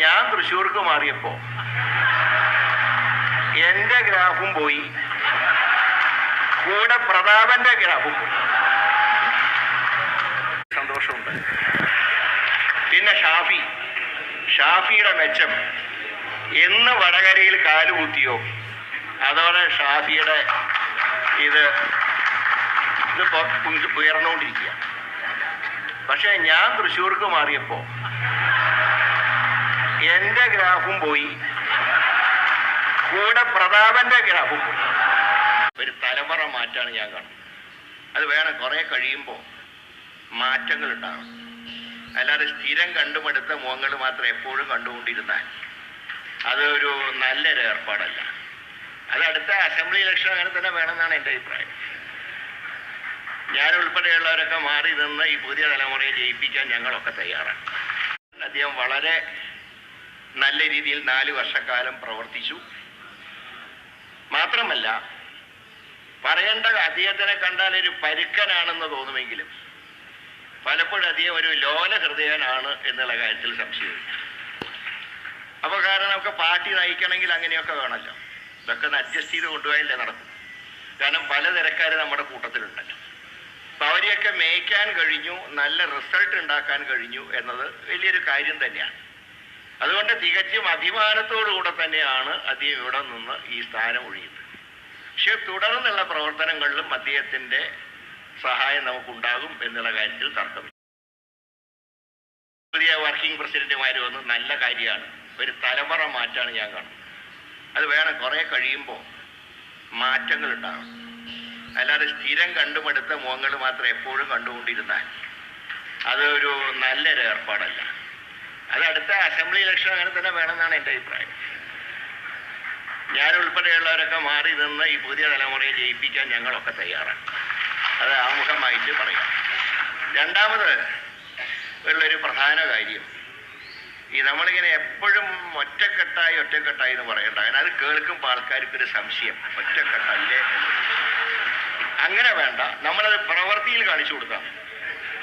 ഞാൻ തൃശ്ശൂർക്ക് മാറിയപ്പോ എന്റെ ഗ്രാഫും പോയി, കൂടെ പ്രതാപന്റെ ഗ്രാഫും പോയി. സന്തോഷമുണ്ട്. പിന്നെ ഷാഫിയുടെ മെച്ചം എന്ന് വടകരയിൽ കാലുകുത്തിയോ അതോടെ ഷാഫിയുടെ ഇത് ഉയർന്നുകൊണ്ടിരിക്കുക. പക്ഷെ ഞാൻ തൃശ്ശൂർക്ക് മാറിയപ്പോ എന്റെ ഗ്രാഫും പോയി, കൂടെ പ്രതാപന്റെ ഗ്രാഫും പോയി. ഒരു തലമുറ മാറ്റാണ് ഞാൻ കാണുന്നത്. അത് വേണം, കുറെ കഴിയുമ്പോൾ മാറ്റങ്ങൾ ഉണ്ടാകും. അല്ലാതെ സ്ഥിരം കണ്ടുമടുത്ത മുഖങ്ങൾ മാത്രം എപ്പോഴും കണ്ടുകൊണ്ടിരുന്നാൽ അതൊരു നല്ലൊരു ഏർപ്പാടല്ല. അത് അടുത്ത അസംബ്ലി ഇലക്ഷൻ അങ്ങനെ തന്നെ വേണമെന്നാണ് എൻ്റെ അഭിപ്രായം. ഞാൻ ഉൾപ്പെടെയുള്ളവരൊക്കെ മാറി നിന്ന് ഈ പുതിയ തലമുറയെ ജയിപ്പിക്കാൻ ഞങ്ങളൊക്കെ തയ്യാറാണ്. അദ്ദേഹം വളരെ നല്ല രീതിയിൽ 4 വർഷക്കാലം പ്രവർത്തിച്ചു. മാത്രമല്ല, പറയേണ്ട അദ്ദേഹത്തിനെ കണ്ടാൽ ഒരു പരുക്കനാണെന്ന് തോന്നുമെങ്കിലും പലപ്പോഴും അദ്ദേഹം ഒരു ലോല ഹൃദയനാണ് എന്നുള്ള കാര്യത്തിൽ സംശയമില്ല. അപ്പോൾ കാരണം നമുക്ക് പാർട്ടി നയിക്കണമെങ്കിൽ അങ്ങനെയൊക്കെ വേണമല്ലോ. ഇതൊക്കെ ഒന്ന് അഡ്ജസ്റ്റ് ചെയ്ത് കൊണ്ടുപോയാലേ നടക്കും. കാരണം പല തിരക്കാർ നമ്മുടെ കൂട്ടത്തിലുണ്ടല്ലോ. അപ്പം അവരെയൊക്കെ മേയ്ക്കാൻ കഴിഞ്ഞു, നല്ല റിസൾട്ട് ഉണ്ടാക്കാൻ കഴിഞ്ഞു എന്നത് വലിയൊരു കാര്യം തന്നെയാണ്. അതുകൊണ്ട് തികച്ചും അഭിമാനത്തോടുകൂടെ തന്നെയാണ് അദ്ദേഹം ഇവിടെ നിന്ന് ഈ സ്ഥാനം ഒഴിയുന്നത്. പക്ഷെ തുടർന്നുള്ള പ്രവർത്തനങ്ങളിലും അദ്ദേഹത്തിൻ്റെ സഹായം നമുക്കുണ്ടാകും എന്നുള്ള കാര്യത്തിൽ തർക്കമില്ല. പുതിയ വർക്കിംഗ് പ്രസിഡന്റുമാർ വന്ന് നല്ല കാര്യമാണ്. ഒരു തലമുറ മാറ്റാണ് ഞാൻ കാണുന്നത്. അത് വേണം, കുറെ കഴിയുമ്പോൾ മാറ്റങ്ങൾ ഉണ്ടാകും. അല്ലാതെ സ്ഥിരം കണ്ടുമടുത്ത മുഖങ്ങൾ മാത്രം എപ്പോഴും കണ്ടുകൊണ്ടിരുന്നാൽ അതൊരു നല്ലൊരു ഏർപ്പാടല്ല. അത് അടുത്ത അസംബ്ലി ഇലക്ഷൻ അങ്ങനെ തന്നെ വേണമെന്നാണ് എൻ്റെ അഭിപ്രായം. ഞാൻ ഉൾപ്പെടെയുള്ളവരൊക്കെ മാറി നിന്ന് ഈ പുതിയ തലമുറയെ ജയിപ്പിക്കാൻ ഞങ്ങളൊക്കെ തയ്യാറാണ്. അത് ആമുഖമായിട്ട് പറയാം. രണ്ടാമത് ഉള്ളൊരു പ്രധാന കാര്യം, ഈ നമ്മളിങ്ങനെ എപ്പോഴും ഒറ്റക്കെട്ടായി എന്ന് പറയണ്ട. അങ്ങനെ അത് കേൾക്കുമ്പോൾ ആൾക്കാർക്കൊരു സംശയം, ഒറ്റക്കെട്ടല്ലേ? അങ്ങനെ വേണ്ട, നമ്മളത് പ്രവൃത്തിയിൽ കാണിച്ചു കൊടുക്കാം.